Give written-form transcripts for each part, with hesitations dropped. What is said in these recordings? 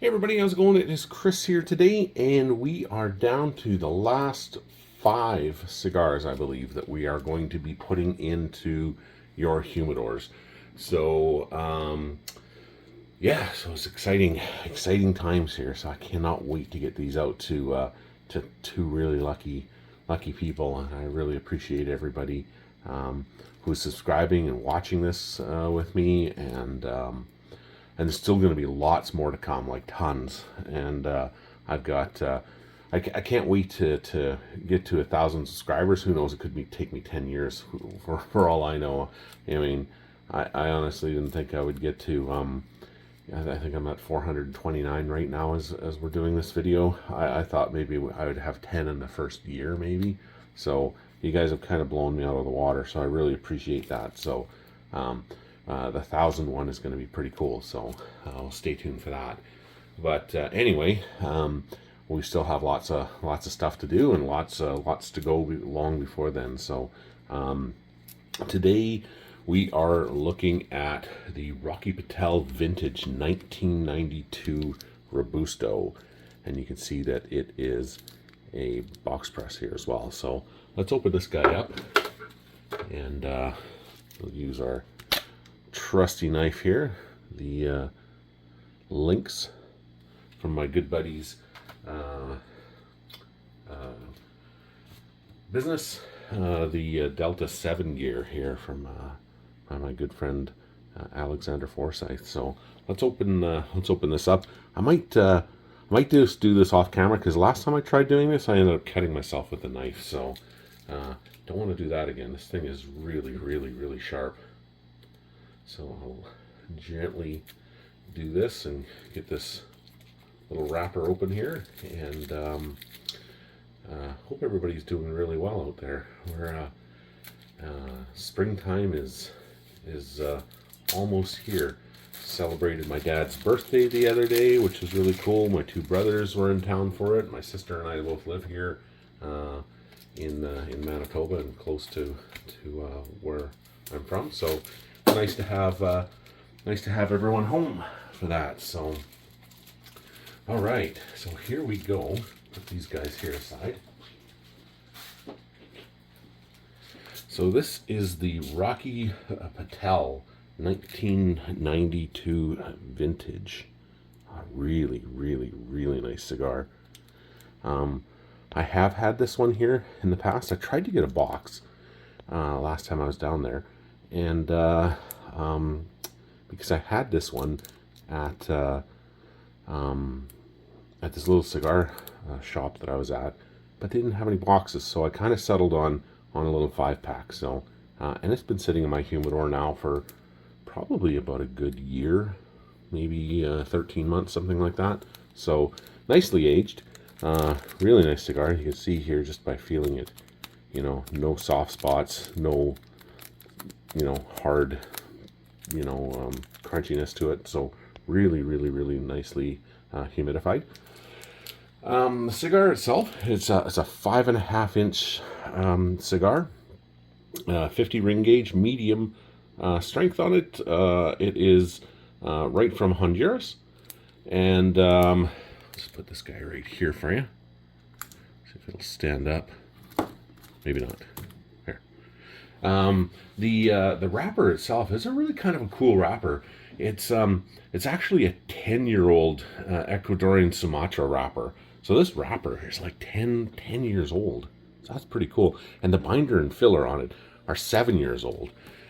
Hey everybody, how's it going? It is Chris here today, and we are down to the last 5 cigars, I believe, that we are going to be putting into your humidors. So, yeah, so it's exciting times here. So I cannot wait to get these out to two really lucky people, and I really appreciate everybody who's subscribing and watching this with me, and there's still going to be lots more to come, like tons. And I've got, I can't wait to get to 1,000 subscribers. Who knows? It could take me 10 years for all I know. I mean, I honestly didn't think I would get to, I think I'm at 429 right now as we're doing this video. I thought maybe I would have 10 in the first year, maybe. So you guys have kind of blown me out of the water. So I really appreciate that. So, the 1,000 one is going to be pretty cool, so stay tuned for that. But anyway, we still have lots of stuff to do and lots to go long before then. So today we are looking at the Rocky Patel Vintage 1992 Robusto, and you can see that it is a box press here as well. So let's open this guy up, and we'll use our trusty knife here, the links from my good buddy's business, the Delta 7 gear here from my good friend Alexander Forsyth. So let's open this up. I might just do this off camera, because last time I tried doing this I ended up cutting myself with a knife, so don't want to do that again. This thing is really sharp. So I'll gently do this and get this little wrapper open here, and hope everybody's doing really well out there. We're springtime is almost here. Celebrated my dad's birthday the other day, which was really cool. My 2 brothers were in town for it. My sister and I both live here in Manitoba, and close to where I'm from. So nice to have everyone home for that. So all right, so here we go. Put these guys here aside. So this is the Rocky Patel 1992 vintage. A really nice cigar. I have had this one here in the past. I tried to get a box last time I was down there, and because I had this one at this little cigar shop that I was at, but they didn't have any boxes, so I kind of settled on a little 5-pack. So and it's been sitting in my humidor now for probably about a good year, maybe 13 months, something like that. So nicely aged, really nice cigar. You can see here just by feeling it, no soft spots, no hard, crunchiness to it. So really nicely humidified. The cigar itself, it's a 5.5-inch cigar, 50 ring gauge, medium strength on it. It is right from Honduras, and let's put this guy right here for you. See if it'll stand up. Maybe not. Here. The wrapper itself is a really kind of a cool wrapper. It's actually a 10-year-old Ecuadorian Sumatra wrapper. So this wrapper is like 10 years old. So that's pretty cool. And the binder and filler on it are 7 years old.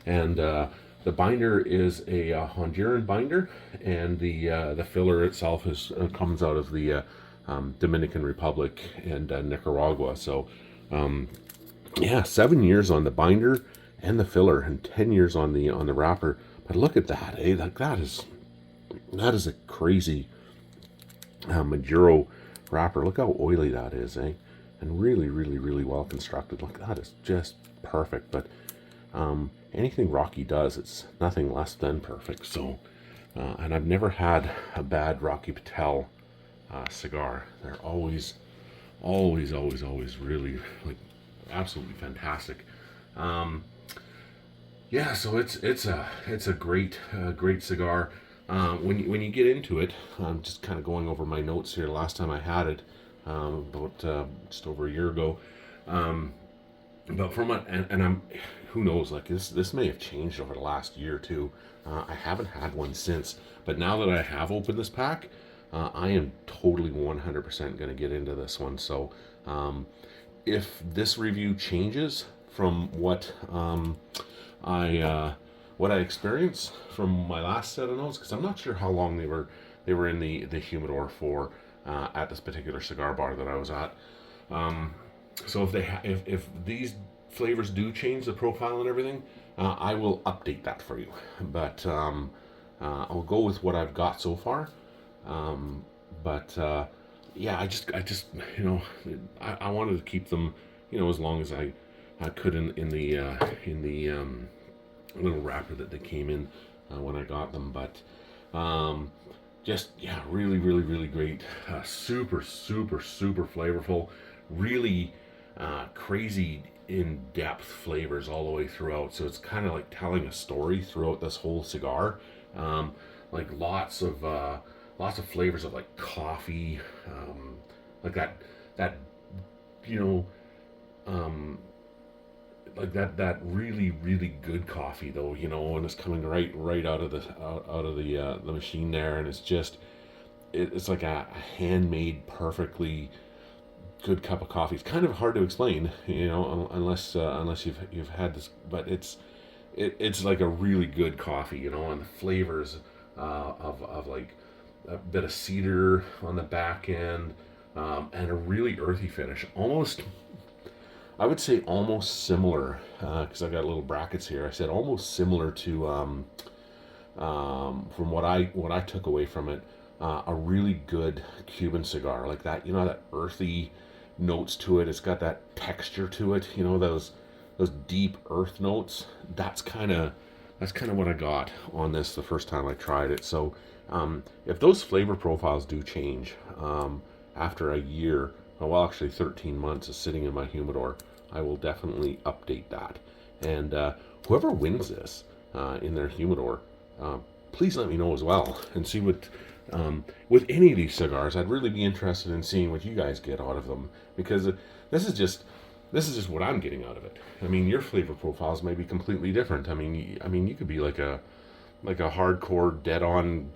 And the binder is a Honduran binder, and the filler itself comes out of the Dominican Republic and Nicaragua. So yeah, 7 years on the binder and the filler, and 10 years on the wrapper. But look at that, eh? Like that is a crazy Maduro wrapper. Look how oily that is, eh? And really well constructed. Look, that is just perfect. But anything Rocky does, it's nothing less than perfect. So, and I've never had a bad Rocky Patel cigar. They're always really, like, absolutely fantastic. Yeah, so it's a great cigar. when you get into it, I'm just kind of going over my notes here. Last time I had it, about just over a year ago. But from what, and I'm, who knows, like this may have changed over the last year or two. I haven't had one since, but now that I have opened this pack, I am totally 100% going to get into this one. So if this review changes from what I experienced from my last set of notes, because I'm not sure how long they were in the humidor for at this particular cigar bar that I was at. So if these flavors do change the profile and everything, I will update that for you. But I'll go with what I've got so far. Yeah, I just I wanted to keep them, as long as I could in the little wrapper that they came in when I got them. But just, yeah, really, really, really great. Super, super, super flavorful. Really crazy in-depth flavors all the way throughout. So it's kind of like telling a story throughout this whole cigar. Like lots of flavors of like coffee, like that like that really, really good coffee though, and it's coming right out of the machine there, and it's just it's like a handmade, perfectly good cup of coffee. It's kind of hard to explain, unless you've had this, but it's like a really good coffee, and the flavors of like a bit of cedar on the back end, and a really earthy finish. I would say almost similar, because I got little brackets here. I said almost similar to from what I took away from it, a really good Cuban cigar, like that. That earthy notes to it. It's got that texture to it. Those deep earth notes. That's kind of what I got on this the first time I tried it. So if those flavor profiles do change after a year, well, actually 13 months of sitting in my humidor, I will definitely update that. And whoever wins this in their humidor, please let me know as well, and see what with any of these cigars. I'd really be interested in seeing what you guys get out of them, because this is just what I'm getting out of it. I mean, your flavor profiles may be completely different. I mean, you could be like a hardcore, dead-on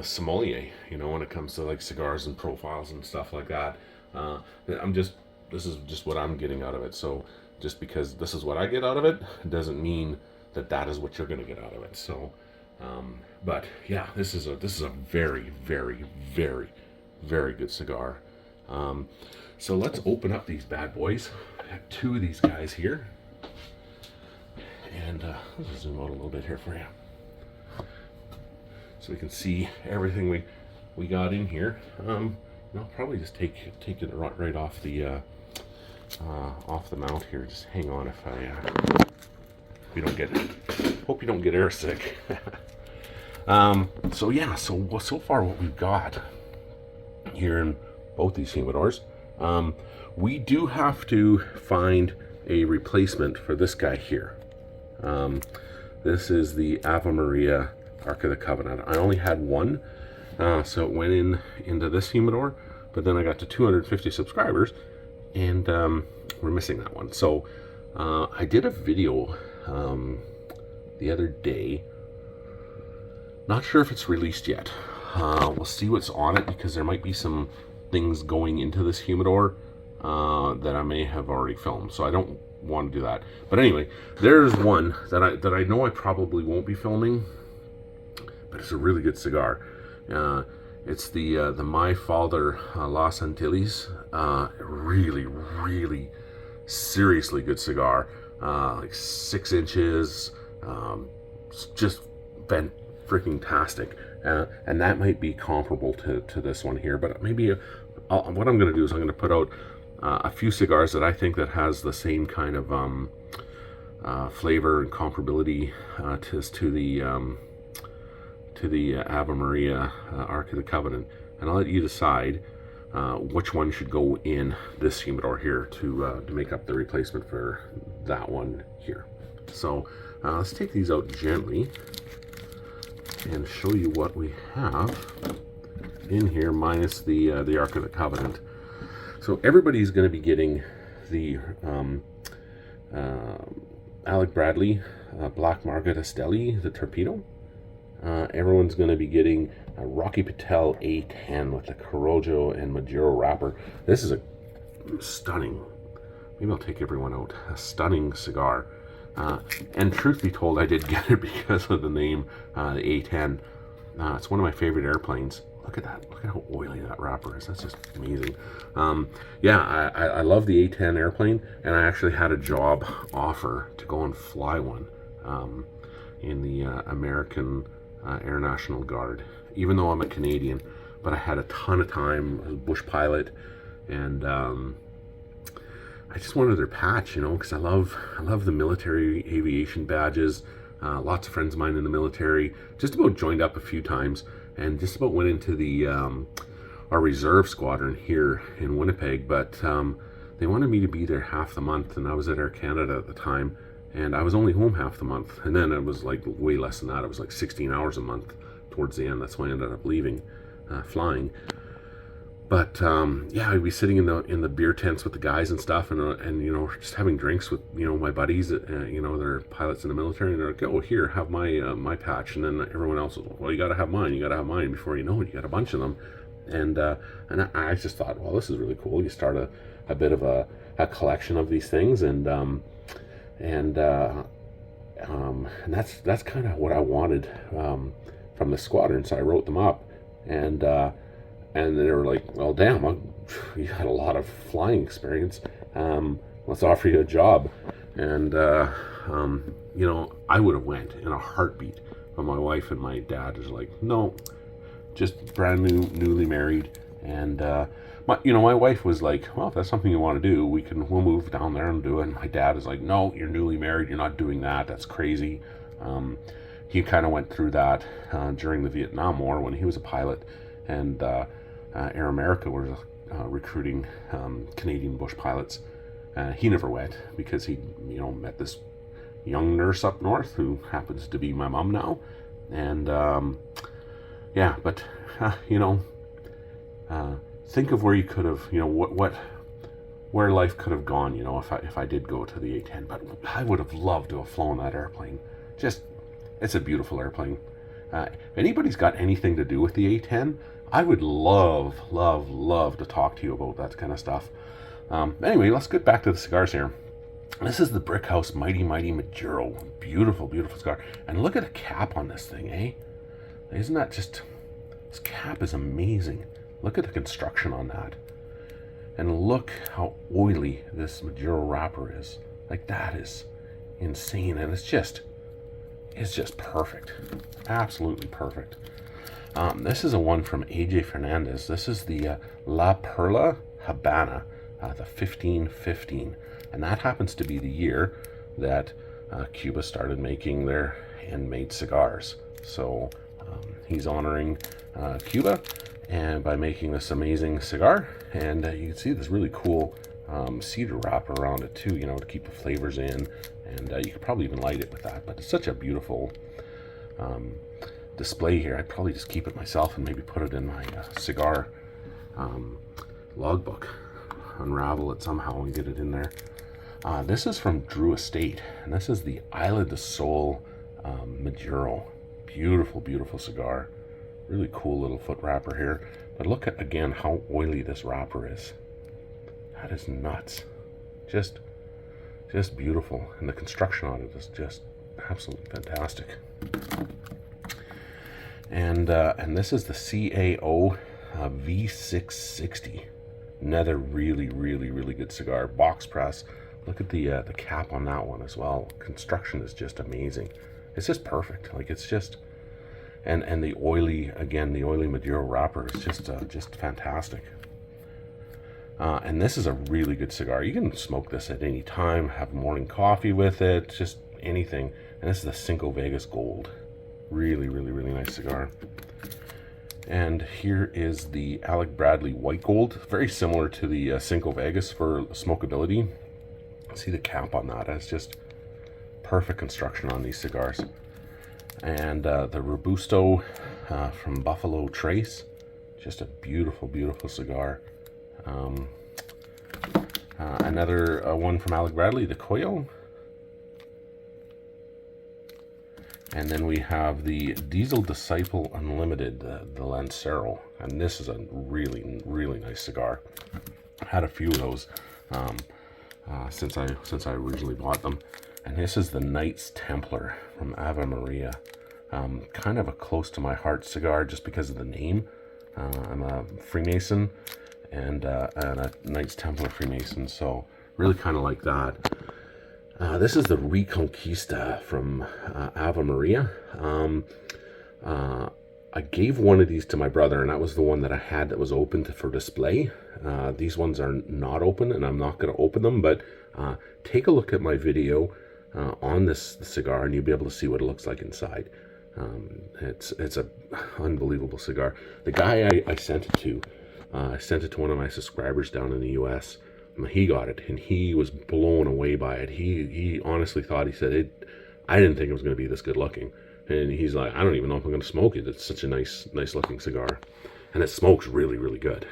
sommelier, when it comes to like cigars and profiles and stuff like that. This is just what I'm getting out of it. So just because this is what I get out of it doesn't mean that is what you're going to get out of it. So, but yeah, this is a very, very, very, very good cigar. So let's open up these bad boys. I have two of these guys here, and let's zoom out a little bit here for you, so we can see everything we got in here. I'll probably just take it right off the mount here. Just hang on if hope you don't get air sick. So yeah, so far what we've got here in both these humidors, we do have to find a replacement for this guy here. This is the Ave Maria Ark of the Covenant. I only had one, so it went into this humidor, but then I got to 250 subscribers, and we're missing that one. So I did a video the other day. Not sure if it's released yet. We'll see what's on it, because there might be some things going into this humidor that I may have already filmed, so I don't want to do that. But anyway, there's one that I know I probably won't be filming, but it's a really good cigar. It's the My Father Los Antilles. Really, really seriously good cigar. Like 6 inches. Just freaking tastic. And that might be comparable to this one here, but maybe what I'm going to do is I'm going to put out a few cigars that I think that has the same kind of flavor and comparability to the Ave Maria Ark of the Covenant, and I'll let you decide which one should go in this humidor here to make up the replacement for that one here. So let's take these out gently. and show you what we have in here, minus the Ark of the Covenant. So everybody's going to be getting the Alec Bradley Black Market Esteli, the Torpedo. Everyone's going to be getting a Rocky Patel A10 with the Corojo and Maduro wrapper. This is a stunning, maybe I'll take everyone out, a stunning cigar. And truth be told, I did get it because of the name, the A10. It's one of my favorite airplanes. Look at that. Look at how oily that wrapper is. That's just amazing. Yeah, I love the A10 airplane, and I actually had a job offer to go and fly one in the American Air National Guard, even though I'm a Canadian. But I had a ton of time. I was a bush pilot, and I just wanted their patch, you know, because I love the military aviation badges. Lots of friends of mine in the military. Just about joined up a few times, and just about went into the our reserve squadron here in Winnipeg. But they wanted me to be there half the month, and I was at Air Canada at the time, and I was only home half the month. And then it was like way less than that. It was like 16 hours a month towards the end. That's why I ended up leaving, flying. But yeah, I'd be sitting in the beer tents with the guys and stuff, and you know, just having drinks with, you know, my buddies, you know, they're pilots in the military, and they're like, oh, here, have my patch. And then everyone else was, well, you got to have mine. You got to have mine. Before you know it, you got a bunch of them. And I just thought, well, this is really cool. You start a bit of a collection of these things, and that's kind of what I wanted from the squadron. So I wrote them up, and they were like, well, damn, you had a lot of flying experience. Let's offer you a job. And you know, I would have went in a heartbeat, but my wife and my dad was like, no, just brand new, newly married. And my wife was like, well, if that's something you want to do, we'll move down there and do it. And my dad is like, no, you're newly married, you're not doing that. That's crazy. He kind of went through that during the Vietnam War when he was a pilot, and Air America was recruiting Canadian bush pilots. He never went because he, you know, met this young nurse up north who happens to be my mom now. And yeah, but you know, think of where you could have, you know, where life could have gone, you know, if I did go to the A10. But I would have loved to have flown that airplane. Just, it's a beautiful airplane. If anybody's got anything to do with the A10, I would love to talk to you about that kind of stuff. Anyway, let's get back to the cigars here. This is the Brickhouse Mighty Maduro. Beautiful, beautiful cigar. And look at the cap on this thing, eh? Isn't that just... This cap is amazing. Look at the construction on that. And look how oily this Maduro wrapper is. Like, that is insane. And it's just perfect. Absolutely perfect. This is a one from AJ Fernandez. This is the La Perla Habano, the 1515. And that happens to be the year that Cuba started making their handmade cigars. So he's honoring Cuba and by making this amazing cigar. And you can see this really cool cedar wrapper around it too, you know, to keep the flavors in. And you could probably even light it with that. But it's such a beautiful display here. I'd probably just keep it myself and maybe put it in my cigar logbook. Unravel it somehow and get it in there. This is from Drew Estate, and this is the Isla de Sol Maduro. Beautiful, beautiful cigar. Really cool little foot wrapper here. But look at, again, how oily this wrapper is. That is nuts. Just beautiful. And the construction on it is just absolutely fantastic. And this is the CAO V660. Another really good cigar. Box press. Look at the cap on that one as well. Construction is just amazing. It's just perfect. Like, it's just, and the oily, again, the oily Maduro wrapper is just fantastic. And this is a really good cigar. You can smoke this at any time, have morning coffee with it, just anything. And this is the Cinco Vegas Gold. Really nice cigar. And here is the Alec Bradley White Gold. Very similar to the Cinco Vegas for smokability. See the cap on that. It's just perfect construction on these cigars. And the Robusto from Buffalo Trace. Just a beautiful, beautiful cigar. Another one from Alec Bradley, the Coyol. And then we have the Diesel Disciple Unlimited, the Lancero. And this is a really, really nice cigar. I've had a few of those since I originally bought them. And this is the Knights Templar from Ave Maria. Kind of a close to my heart cigar just because of the name. I'm a Freemason and a Knights Templar Freemason, so really kind of like that. This is the Reconquista from Ave Maria. I gave one of these to my brother, and that was the one that I had that was open for display. These ones are not open, and I'm not going to open them, but take a look at my video on this cigar, and you'll be able to see what it looks like inside. It's a unbelievable cigar. The guy I sent it to, I sent it to one of my subscribers down in the US. He got it, and he was blown away by it. He honestly thought, he said, I didn't think it was going to be this good looking. And he's like, I don't even know if I'm going to smoke it. It's such a nice looking cigar. And it smokes really, really good.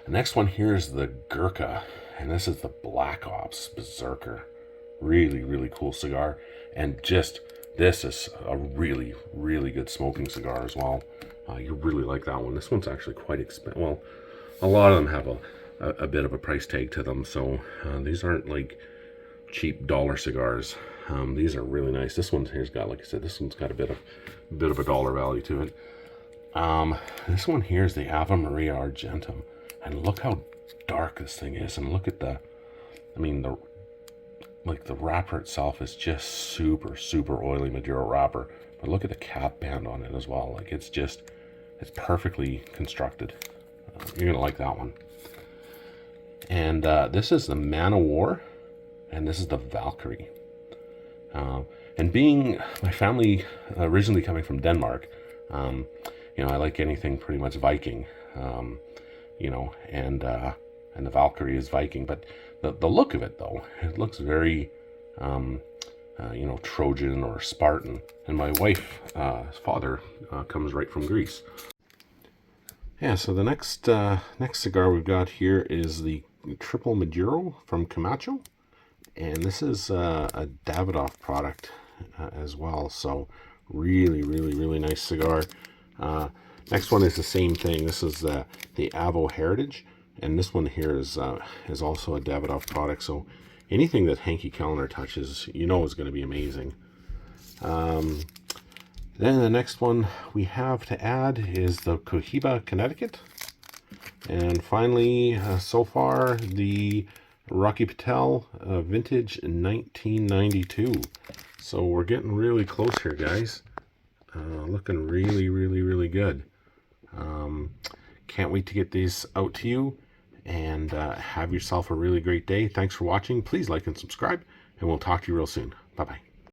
The next one here is the Gurkha, and this is the Black Ops Berserker. Really, really cool cigar. And just, this is a really, really good smoking cigar as well. You really like that one. This one's actually quite expensive. Well, a lot of them have a bit of a price tag to them, so these aren't like cheap dollar cigars. These are really nice. This one here's got, like I said, this one's got a bit of a dollar value to it. This one here is the Ave Maria Argentum, and look how dark this thing is, and look at the wrapper itself is just super, super oily Maduro wrapper, but look at the cap band on it as well. Like it's perfectly constructed. You're gonna like that one. And this is the Man of War, and this is the Valkyrie. And being my family originally coming from Denmark, I like anything pretty much Viking, and the Valkyrie is Viking, but the look of it though, it looks very, Trojan or Spartan. And my wife's father comes right from Greece. Yeah, so the next cigar we've got here is the Triple Maduro from Camacho. And this is a Davidoff product as well. So really, really, really nice cigar. Next one is the same thing. This is the Avo Heritage. And this one here is also a Davidoff product. So anything that Hanky Kellner touches, is going to be amazing. Then the next one we have to add is the Cohiba, Connecticut. And finally, so far, the Rocky Patel Vintage 1992. So we're getting really close here, guys. Looking really, really, really good. Can't wait to get these out to you. And have yourself a really great day. Thanks for watching. Please like and subscribe. And we'll talk to you real soon. Bye-bye.